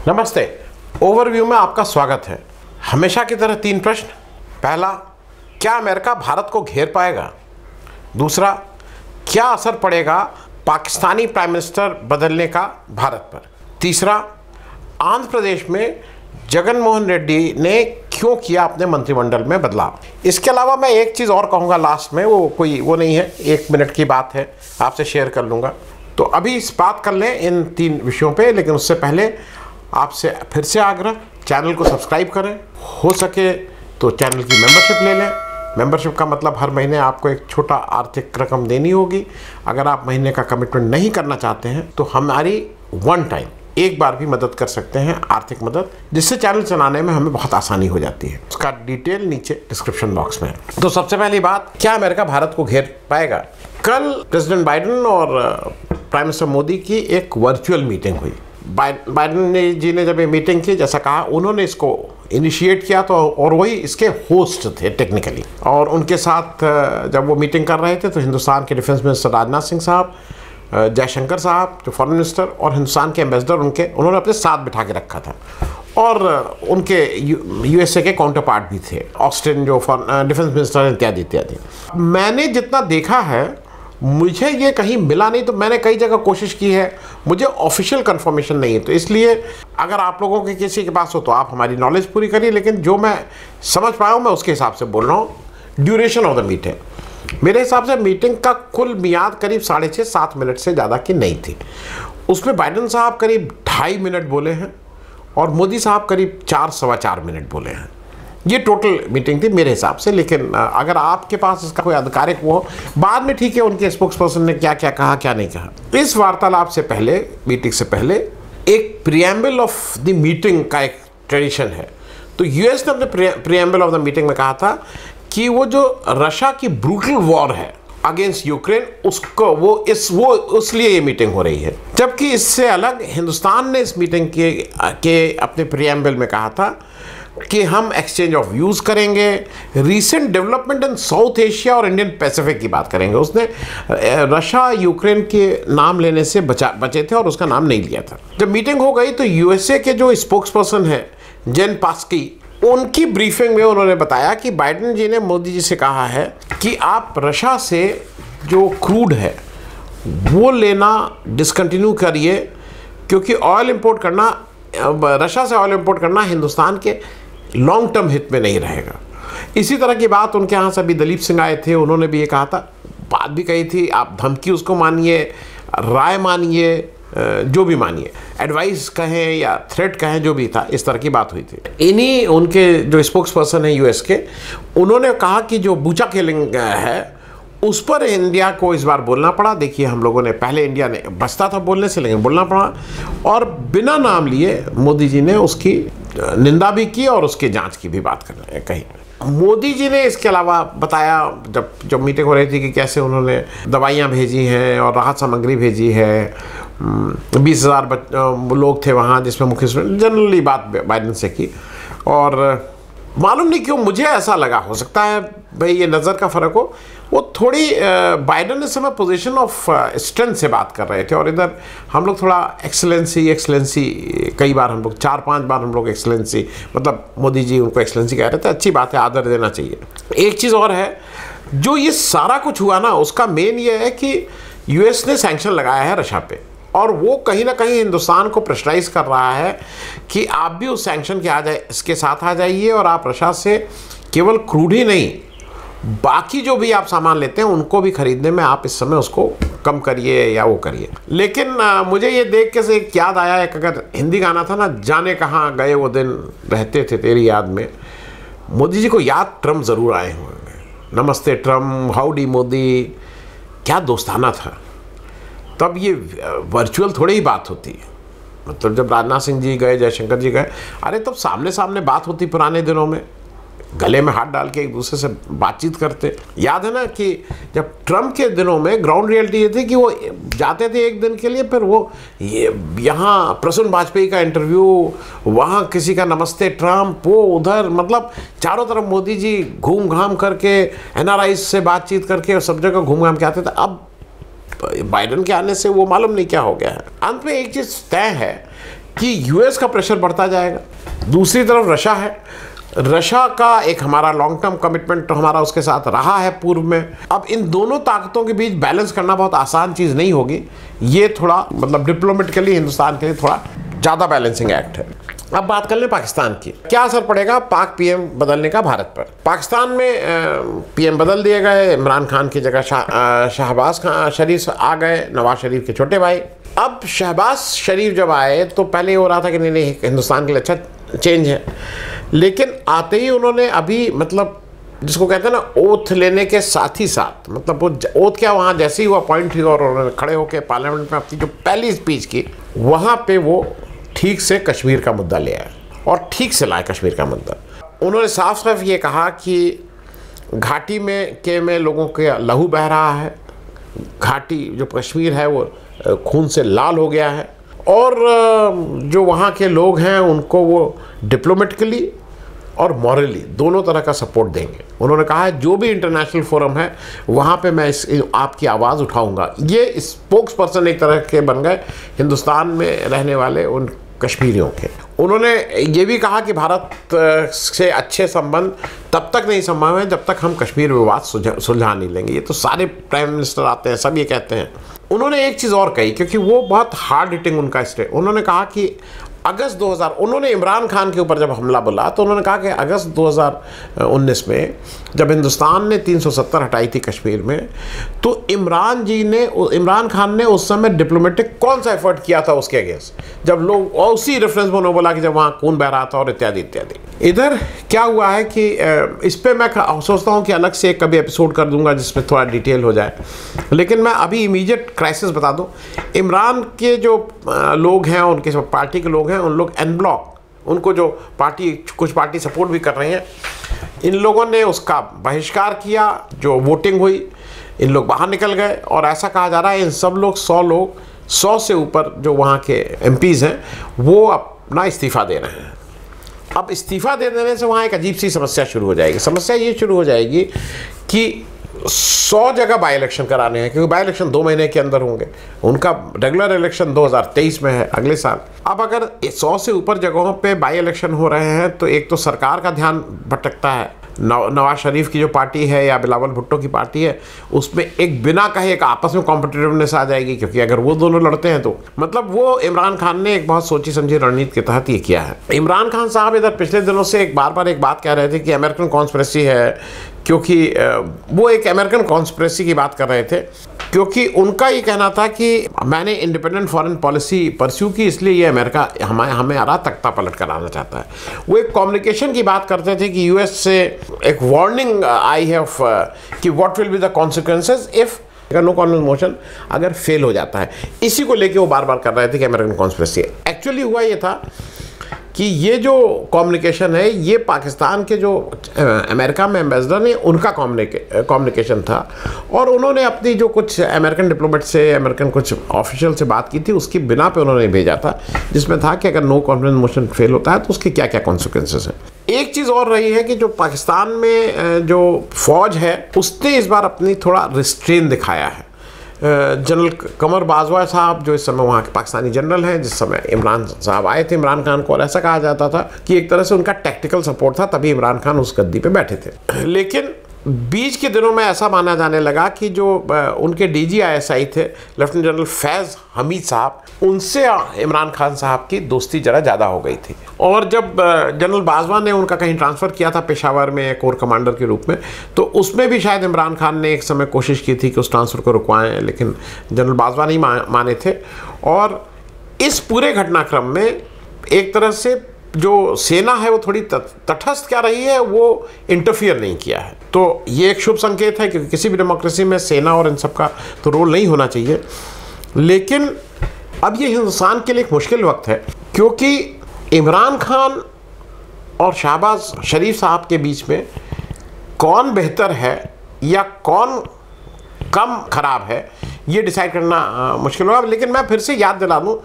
नमस्ते। ओवरव्यू में आपका स्वागत है। हमेशा की तरह 3 प्रश्न। पहला, क्या अमेरिका भारत को घेर पाएगा? दूसरा, क्या असर पड़ेगा पाकिस्तानी प्राइम मिनिस्टर बदलने का भारत पर? तीसरा, आंध्र प्रदेश में जगन मोहन रेड्डी ने क्यों किया अपने मंत्रिमंडल में बदलाव? इसके अलावा मैं एक चीज़ और कहूँगा लास्ट में, वो नहीं है, 1 मिनट की बात है, आपसे शेयर कर लूँगा। तो अभी इस बात कर लें इन 3 विषयों पे, लेकिन उससे पहले आपसे फिर से आग्रह, चैनल को सब्सक्राइब करें, हो सके तो चैनल की मेंबरशिप ले लें। मेंबरशिप का मतलब हर महीने आपको एक छोटा आर्थिक रकम देनी होगी। अगर आप महीने का कमिटमेंट नहीं करना चाहते हैं तो हमारी वन टाइम एक बार भी मदद कर सकते हैं, आर्थिक मदद, जिससे चैनल चलाने में हमें बहुत आसानी हो जाती है। उसका डिटेल नीचे डिस्क्रिप्शन बॉक्स में है। तो सबसे पहली बात, क्या अमेरिका भारत को घेर पाएगा? कल प्रेसिडेंट बाइडेन और प्राइम मिनिस्टर मोदी की एक वर्चुअल मीटिंग हुई। बाइडेन जी ने जब ये मीटिंग की, जैसा कहा, उन्होंने इसको इनिशिएट किया, तो और वही इसके होस्ट थे टेक्निकली। और उनके साथ जब वो मीटिंग कर रहे थे तो हिंदुस्तान के डिफेंस मिनिस्टर राजनाथ सिंह साहब, जयशंकर साहब जो फॉरेन मिनिस्टर, और हिंदुस्तान के एम्बेसडर उन्होंने अपने साथ बिठा के रखा था। और उनके यूएसए के काउंटर पार्ट भी थे, ऑस्टिन जो डिफेंस मिनिस्टर, इत्यादि इत्यादि। मैंने जितना देखा है, मुझे ये कहीं मिला नहीं। तो मैंने कई जगह कोशिश की है, मुझे ऑफिशियल कंफर्मेशन नहीं है। तो इसलिए अगर आप लोगों के किसी के पास हो तो आप हमारी नॉलेज पूरी करिए, लेकिन जो मैं समझ पाया हूँ मैं उसके हिसाब से बोल रहा हूँ। ड्यूरेशन ऑफ द मीटिंग, मेरे हिसाब से मीटिंग का कुल मियाद करीब 6.5-7 मिनट से ज़्यादा की नहीं थी। उसमें बाइडेन साहब करीब 2.5 मिनट बोले हैं और मोदी साहब करीब 4-4.25 मिनट बोले हैं। ये टोटल मीटिंग थी मेरे हिसाब से। लेकिन अगर आपके पास इसका कोई आधिकारिक वो बाद में, ठीक है, उनके स्पोक्स पर्सन ने क्या क्या कहा क्या नहीं कहा। इस वार्तालाप से पहले, मीटिंग से पहले, एक प्रीएम्बल ऑफ द मीटिंग का एक ट्रेडिशन है। तो यूएस ने अपने प्रीएम्बल ऑफ द मीटिंग में कहा था कि वो जो रशिया की ब्रूटल वॉर है अगेंस्ट यूक्रेन, उसको इसलिए ये मीटिंग हो रही है। जबकि इससे अलग हिंदुस्तान ने इस मीटिंग के अपने प्रीएम्बल में कहा था कि हम एक्सचेंज ऑफ व्यूज़ करेंगे, recent development in south Asia और इंडियन पैसिफिक की बात करेंगे। उसने रशिया यूक्रेन के नाम लेने से बचे थे और उसका नाम नहीं लिया था। जब मीटिंग हो गई तो यूएसए के जो स्पोक्स पर्सन है जेन पास्की, उनकी ब्रीफिंग में उन्होंने बताया कि बाइडेन जी ने मोदी जी से कहा है कि आप रशिया से जो क्रूड है वो लेना डिसकंटिन्यू करिए, क्योंकि ऑयल इंपोर्ट करना, रशिया से ऑयल इंपोर्ट करना हिंदुस्तान के लॉन्ग टर्म हित में नहीं रहेगा। इसी तरह की बात उनके यहाँ से अभी दलीप सिंह आए थे, उन्होंने भी ये कहा था, बात भी कही थी, आप धमकी उसको मानिए, राय मानिए, जो भी मानिए, एडवाइस कहें या थ्रेट कहें, जो भी था, इस तरह की बात हुई थी। इन्हीं उनके जो स्पोक्स पर्सन हैं यूएस के, उन्होंने कहा कि जो बूचा किलिंग है उस पर इंडिया को इस बार बोलना पड़ा। देखिए, हम लोगों ने पहले, इंडिया ने बचता था बोलने से, लेकिन बोलना पड़ा, और बिना नाम लिए मोदी जी ने उसकी निंदा भी की और उसकी जांच की भी बात कर कही। मोदी जी ने इसके अलावा बताया, जब मीटिंग हो रही थी, कि कैसे उन्होंने दवाइयाँ भेजी हैं और राहत सामग्री भेजी है। 20,000 लोग थे वहाँ, जिसमें मुख्य जनरली बात बाइडेन से की। और मालूम नहीं क्यों मुझे ऐसा लगा, हो सकता है भाई ये नज़र का फ़र्क हो, वो थोड़ी बाइडेन इस समय पोजीशन ऑफ स्ट्रेंथ से बात कर रहे थे, और इधर हम लोग थोड़ा एक्सलेंसी, कई बार हम लोग 4-5 बार हम लोग एक्सलेंसी, मतलब मोदी जी उनको एक्सलेंसी कह रहे थे। अच्छी बात है, आदर देना चाहिए। एक चीज़ और है, जो ये सारा कुछ हुआ ना, उसका मेन ये है कि यूएस ने सैंक्शन लगाया है रशिया पे, और वो कहीं ना कहीं हिंदुस्तान को प्रेशराइज कर रहा है कि आप भी उस सैंक्शन के इसके साथ आ जाइए, और आप रशिया से केवल क्रूड ही नहीं, बाकी जो भी आप सामान लेते हैं उनको भी खरीदने में आप इस समय उसको कम करिए या वो करिए। लेकिन मुझे ये देख के से एक याद आया, एक अगर हिंदी गाना था ना, जाने कहाँ गए वो दिन रहते थे तेरी याद में। मोदी जी को याद ट्रम्प ज़रूर आए होंगे। नमस्ते ट्रम्प, हाउडी मोदी, क्या दोस्ताना था। तब ये वर्चुअल थोड़ी ही बात होती, मतलब जब राजनाथ सिंह जी गए, जयशंकर जी गए, अरे तब सामने सामने बात होती पुराने दिनों में, गले में हाथ डाल के एक दूसरे से बातचीत करते। याद है ना कि जब ट्रम्प के दिनों में ग्राउंड रियलिटी ये थी कि वो जाते थे एक दिन के लिए, फिर वो यहाँ प्रसून वाजपेयी का इंटरव्यू, वहाँ किसी का नमस्ते ट्रम्प, वो उधर, मतलब चारों तरफ मोदी जी घूम घाम करके एनआरआई से बातचीत करके सब जगह घूम घाम के आते थे। अब बाइडेन के आने से वो मालूम नहीं क्या हो गया है। अंत में एक चीज़ तय है कि यूएस का प्रेशर बढ़ता जाएगा। दूसरी तरफ रशिया है, रशिया का एक हमारा लॉन्ग टर्म कमिटमेंट हमारा उसके साथ रहा है पूर्व में। अब इन दोनों ताकतों के बीच बैलेंस करना बहुत आसान चीज़ नहीं होगी। ये थोड़ा मतलब डिप्लोमेटिकली हिंदुस्तान के लिए थोड़ा ज़्यादा बैलेंसिंग एक्ट है। अब बात कर लें पाकिस्तान की, क्या असर पड़ेगा पाक पीएम बदलने का भारत पर। पाकिस्तान में पीएम बदल दिए गए, इमरान खान की जगह शहबाज खान शरीफ आ गए, नवाज शरीफ के छोटे भाई। अब शहबाज शरीफ जब आए तो पहले हो रहा था कि नहीं हिंदुस्तान के लिए अच्छा चेंज है, लेकिन आते ही उन्होंने अभी मतलब जिसको कहते हैं ना ओथ लेने के साथ ही साथ, मतलब वो ओथ क्या वहाँ जैसे ही वो अपॉइंट हुई और उन्होंने खड़े होकर पार्लियामेंट में अपनी जो पहली स्पीच की, वहाँ पे वो ठीक से कश्मीर का मुद्दा ले आए और ठीक से लाए कश्मीर का मुद्दा। उन्होंने साफ साफ ये कहा कि घाटी में लोगों के लहू बह रहा है, घाटी जो कश्मीर है वो खून से लाल हो गया है, और जो वहाँ के लोग हैं उनको वो डिप्लोमेटिकली और मॉरली दोनों तरह का सपोर्ट देंगे। उन्होंने कहा है जो भी इंटरनेशनल फोरम है वहाँ पे मैं आपकी आवाज़ उठाऊंगा। ये स्पोक्स पर्सन एक तरह के बन गए हिंदुस्तान में रहने वाले उन कश्मीरियों के। उन्होंने ये भी कहा कि भारत से अच्छे संबंध तब तक नहीं संभव है जब तक हम कश्मीर विवाद सुलझा नहीं लेंगे। ये तो सारे प्राइम मिनिस्टर आते हैं, सब ये कहते हैं। उन्होंने एक चीज़ और कही, क्योंकि वो बहुत हार्ड हिटिंग उनका स्टेट, उन्होंने कहा कि अगस्त 2000 उन्होंने इमरान खान के ऊपर जब हमला बोला तो उन्होंने कहा कि अगस्त 2019 में जब हिंदुस्तान ने 370 हटाई थी कश्मीर में, तो इमरान खान ने उस समय डिप्लोमेटिक कौन सा एफर्ट किया था उसके अगेंस्ट, जब लोग और उसी रेफरेंस में उन्होंने बोला कि जब वहाँ खून बह रहा था और इत्यादि इत्यादि। इधर क्या हुआ है कि इस पर मैं सोचता हूँ कि अलग से कभी एपिसोड कर दूंगा जिसमें थोड़ा डिटेल हो जाए, लेकिन मैं अभी इमीडिएट क्राइसिस बता दूँ। इमरान के जो लोग हैं, उनके जो पार्टी के लोग हैं, उन लोग एन ब्लॉक, उनको जो कुछ पार्टी सपोर्ट भी कर रही हैं, इन लोगों ने उसका बहिष्कार किया। जो वोटिंग हुई इन लोग बाहर निकल गए, और ऐसा कहा जा रहा है इन सब लोग 100 से ऊपर जो वहाँ के एमपीज़ हैं वो अपना इस्तीफ़ा दे रहे हैं। अब इस्तीफ़ा दे देने से वहाँ एक अजीब सी समस्या शुरू हो जाएगी। समस्या ये शुरू हो जाएगी कि 100 जगह बाई इलेक्शन कराने हैं, क्योंकि बाई इलेक्शन 2 महीने के अंदर होंगे। उनका रेगुलर इलेक्शन 2023 में है, अगले साल। अब अगर 100 से ऊपर जगहों पे बाई इलेक्शन हो रहे हैं तो एक तो सरकार का ध्यान भटकता है, नवाज शरीफ की जो पार्टी है या बिलावल भुट्टो की पार्टी है उसमें एक बिना कहे एक आपस में कॉम्पिटिटिवनेस आ जाएगी, क्योंकि अगर वो दोनों लड़ते हैं तो मतलब वो इमरान खान ने एक बहुत सोची समझी रणनीति के तहत ये किया है। इमरान खान साहब इधर पिछले दिनों से एक बार एक बात कह रहे थे कि अमेरिकन कॉन्स्पिरेसी है, क्योंकि वो एक अमेरिकन कॉन्स्पिरेसी की बात कर रहे थे, क्योंकि उनका ये कहना था कि मैंने इंडिपेंडेंट फॉरेन पॉलिसी परस्यू की, इसलिए ये अमेरिका हमें आरा तख्ता पलट कराना चाहता है। वो एक कम्युनिकेशन की बात करते थे कि यूएस से एक वार्निंग आई है कि what will be the consequences if no confidence motion अगर फेल हो जाता है। इसी को लेके वो बार कर रहे थे कि अमेरिकन कॉन्स्पिरेसी है। एक्चुअली हुआ ये था कि ये जो कम्युनिकेशन है ये पाकिस्तान के जो अमेरिका में एम्बेसडर ने उनका कम्युनिकेशन था, और उन्होंने अपनी जो कुछ अमेरिकन डिप्लोमेट से, अमेरिकन कुछ ऑफिशियल से बात की थी, उसकी बिना पे उन्होंने भेजा था, जिसमें था कि अगर नो कॉन्फिडेंस मोशन फेल होता है तो उसके क्या क्या कॉन्सिक्वेंसेस हैं। एक चीज़ और रही है कि जो पाकिस्तान में जो फौज है उसने इस बार अपनी थोड़ा रिस्ट्रेन दिखाया है। जनरल कमर बाजवा साहब जो इस समय वहाँ के पाकिस्तानी जनरल हैं, जिस समय इमरान साहब आए थे इमरान खान को, और ऐसा कहा जाता था कि एक तरह से उनका टैक्टिकल सपोर्ट था, तभी इमरान खान उस गद्दी पे बैठे थे। लेकिन बीच के दिनों में ऐसा माना जाने लगा कि जो उनके DGISI थे लेफ्टिनेंट जनरल फैज़ हमीद साहब, उनसे इमरान खान साहब की दोस्ती ज़रा ज़्यादा हो गई थी, और जब जनरल बाजवा ने उनका कहीं ट्रांसफ़र किया था पेशावर में कोर कमांडर के रूप में, तो उसमें भी शायद इमरान खान ने एक समय कोशिश की थी कि उस ट्रांसफ़र को रुकवाएं, लेकिन जनरल बाजवा नहीं माने थे। और इस पूरे घटनाक्रम में एक तरह से जो सेना है वो थोड़ी तटस्थ क्या रही है, वो इंटरफियर नहीं किया है। तो ये एक शुभ संकेत है, क्योंकि किसी भी डेमोक्रेसी में सेना और इन सब का तो रोल नहीं होना चाहिए। लेकिन अब ये हिंदुस्तान के लिए एक मुश्किल वक्त है, क्योंकि इमरान खान और शहबाज शरीफ साहब के बीच में कौन बेहतर है या कौन कम खराब है ये डिसाइड करना मुश्किल होगा। लेकिन मैं फिर से याद दिला दूँ,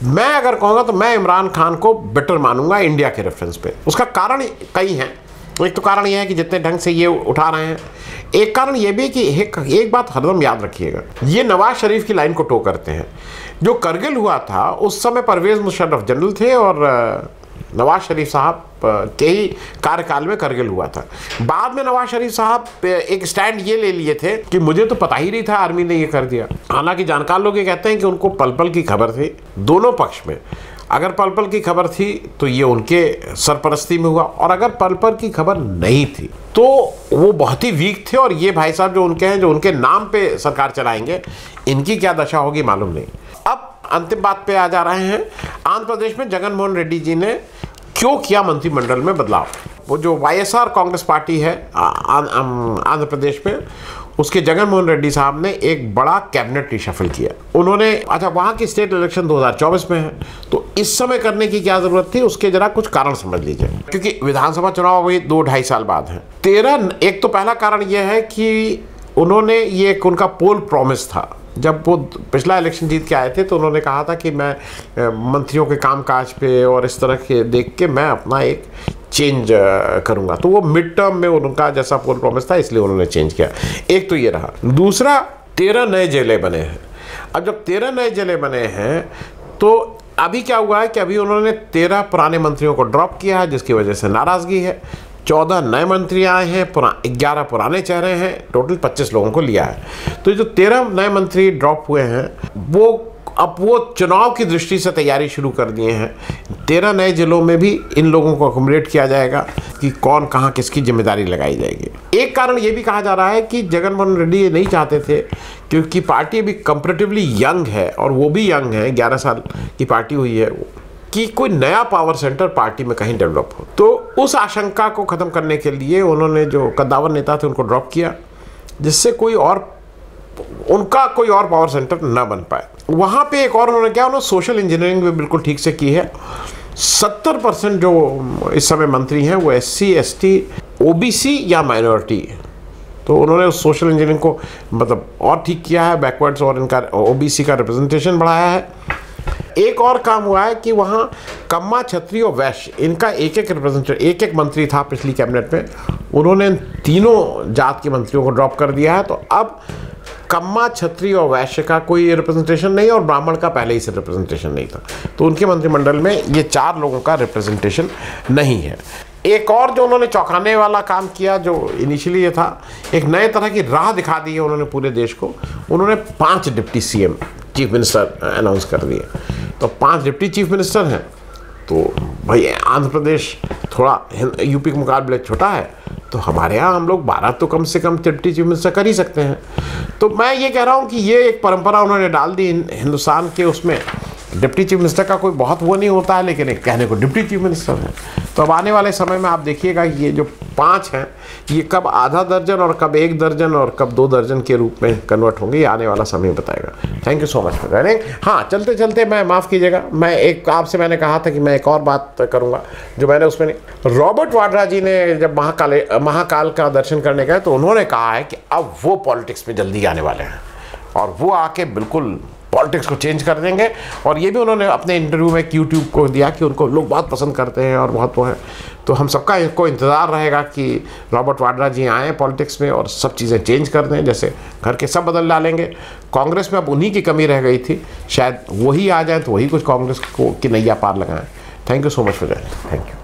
मैं अगर कहूँगा तो मैं इमरान खान को बेटर मानूंगा इंडिया के रेफरेंस पे। उसका कारण कई हैं। एक तो कारण यह है कि जितने ढंग से ये उठा रहे हैं, एक कारण ये भी कि एक बात हरदम याद रखिएगा, ये नवाज शरीफ की लाइन को टो करते हैं। जो करगिल हुआ था उस समय परवेज मुशर्रफ जनरल थे और नवाज शरीफ साहब के ही कार्यकाल में करगिल हुआ था। बाद में नवाज शरीफ साहब एक स्टैंड ये ले लिए थे कि मुझे तो पता ही नहीं था आर्मी ने ये कर दिया। हालांकि जानकार लोग ये कहते हैं कि उनको पल पल की खबर थी दोनों पक्ष में। अगर पल पल की खबर थी तो ये उनके सरपरस्ती में हुआ, और अगर पल पल की खबर नहीं थी तो वो बहुत ही वीक थे। और ये भाई साहब जो उनके हैं, जो उनके नाम पे सरकार चलाएंगे, इनकी क्या दशा होगी मालूम नहीं। अब अंतिम बात पे आ जा रहे हैं। आंध्र प्रदेश में जगन मोहन रेड्डी जी ने क्यों किया मंत्रिमंडल में बदलाव। वो जो वाईएसआर कांग्रेस पार्टी है आंध्र प्रदेश में, उसके जगन मोहन रेड्डी साहब ने एक बड़ा कैबिनेट रिशफल किया। उन्होंने, अच्छा वहाँ की स्टेट इलेक्शन 2024 में है, तो इस समय करने की क्या जरूरत थी, उसके जरा कुछ कारण समझ लीजिए। क्योंकि विधानसभा चुनाव अभी 2-2.5 साल बाद है। एक तो पहला कारण यह है कि उन्होंने ये एक उनका पोल प्रॉमिस था। जब वो पिछला इलेक्शन जीत के आए थे तो उन्होंने कहा था कि मैं मंत्रियों के कामकाज पे और इस तरह के देख के मैं अपना एक चेंज करूंगा। तो वो मिड टर्म में उनका जैसा पोल प्रॉमिस था, इसलिए उन्होंने चेंज किया। एक तो ये रहा। दूसरा, 13 नए जिले बने हैं। अब जब 13 नए जिले बने हैं तो अभी क्या हुआ है कि अभी उन्होंने 13 पुराने मंत्रियों को ड्रॉप किया है, जिसकी वजह से नाराज़गी है। 14 नए मंत्री आए हैं, 11 पुराने चेहरे हैं, टोटल 25 लोगों को लिया है। तो जो 13 नए मंत्री ड्रॉप हुए हैं अब वो चुनाव की दृष्टि से तैयारी शुरू कर दिए हैं। 13 नए जिलों में भी इन लोगों को अकोमोडेट किया जाएगा कि कौन कहाँ किसकी जिम्मेदारी लगाई जाएगी। एक कारण ये भी कहा जा रहा है कि जगन मोहन रेड्डी ये नहीं चाहते थे, क्योंकि पार्टी अभी कंपैरेटिवली यंग है और वो भी यंग है, 11 साल की पार्टी हुई है, कि कोई नया पावर सेंटर पार्टी में कहीं डेवलप हो। तो उस आशंका को ख़त्म करने के लिए उन्होंने जो कद्दावर नेता थे उनको ड्रॉप किया, जिससे उनका कोई और पावर सेंटर ना बन पाए। वहाँ पे एक और उन्होंने क्या, उन्होंने सोशल इंजीनियरिंग भी बिल्कुल ठीक से की है। 70% जो इस समय मंत्री हैं वो SC ST OBC या माइनॉरिटी है। तो उन्होंने उस सोशल इंजीनियरिंग को मतलब और ठीक किया है, बैकवर्ड्स और इनका OBC का रिप्रेजेंटेशन बढ़ाया है। एक और काम हुआ है कि वहाँ कम्मा, क्षत्रिय और वैश्य, इनका एक मंत्री था पिछली कैबिनेट में, उन्होंने तीनों जात के मंत्रियों को ड्रॉप कर दिया है। तो अब कम्मा, क्षत्रिय और वैश्य का कोई रिप्रेजेंटेशन नहीं और ब्राह्मण का पहले ही से रिप्रेजेंटेशन नहीं था। तो उनके मंत्रिमंडल में ये 4 लोगों का रिप्रेजेंटेशन नहीं है। एक और जो उन्होंने चौंकाने वाला काम किया, जो इनिशियली ये था, एक नए तरह की राह दिखा दी है उन्होंने पूरे देश को। उन्होंने 5 deputy CM chief minister announce कर दिए। तो 5 डिप्टी चीफ मिनिस्टर हैं। तो भाई आंध्र प्रदेश थोड़ा यूपी के मुकाबले छोटा है, तो हमारे यहाँ हम लोग 12 तो कम से कम डिप्टी चीफ मिनिस्टर कर ही सकते हैं। तो मैं ये कह रहा हूँ कि ये एक परंपरा उन्होंने डाल दी हिंदुस्तान के, उसमें डिप्टी चीफ मिनिस्टर का कोई बहुत वो नहीं होता है, लेकिन एक कहने को डिप्टी चीफ मिनिस्टर है। तो अब आने वाले समय में आप देखिएगा कि ये जो 5 हैं, ये कब आधा दर्जन और कब 1 दर्जन और कब 2 दर्जन के रूप में कन्वर्ट होंगे, ये आने वाला समय बताएगा। Thank you so much for joining. हाँ, चलते चलते मैं माफ़ कीजिएगा, मैं एक आपसे मैंने कहा था कि मैं एक और बात करूँगा जो मैंने उसमें नहीं। रॉबर्ट वाड्रा जी ने जब महाकाल का दर्शन करने गए तो उन्होंने कहा है कि अब वो पॉलिटिक्स में जल्दी आने वाले हैं और वो आके बिल्कुल पॉलिटिक्स को चेंज कर देंगे। और ये भी उन्होंने अपने इंटरव्यू में यूट्यूब को दिया कि उनको लोग बहुत पसंद करते हैं और बहुत वो है। तो हम सबका इसको इंतज़ार रहेगा कि रॉबर्ट वाड्रा जी आएँ पॉलिटिक्स में और सब चीज़ें चेंज कर दें, जैसे घर के सब बदल डालेंगे। कांग्रेस में अब उन्हीं की कमी रह गई थी, शायद वही आ जाए तो वही कुछ कांग्रेस को की नैया पार लगाएं। Thank you so much for that. Thank you.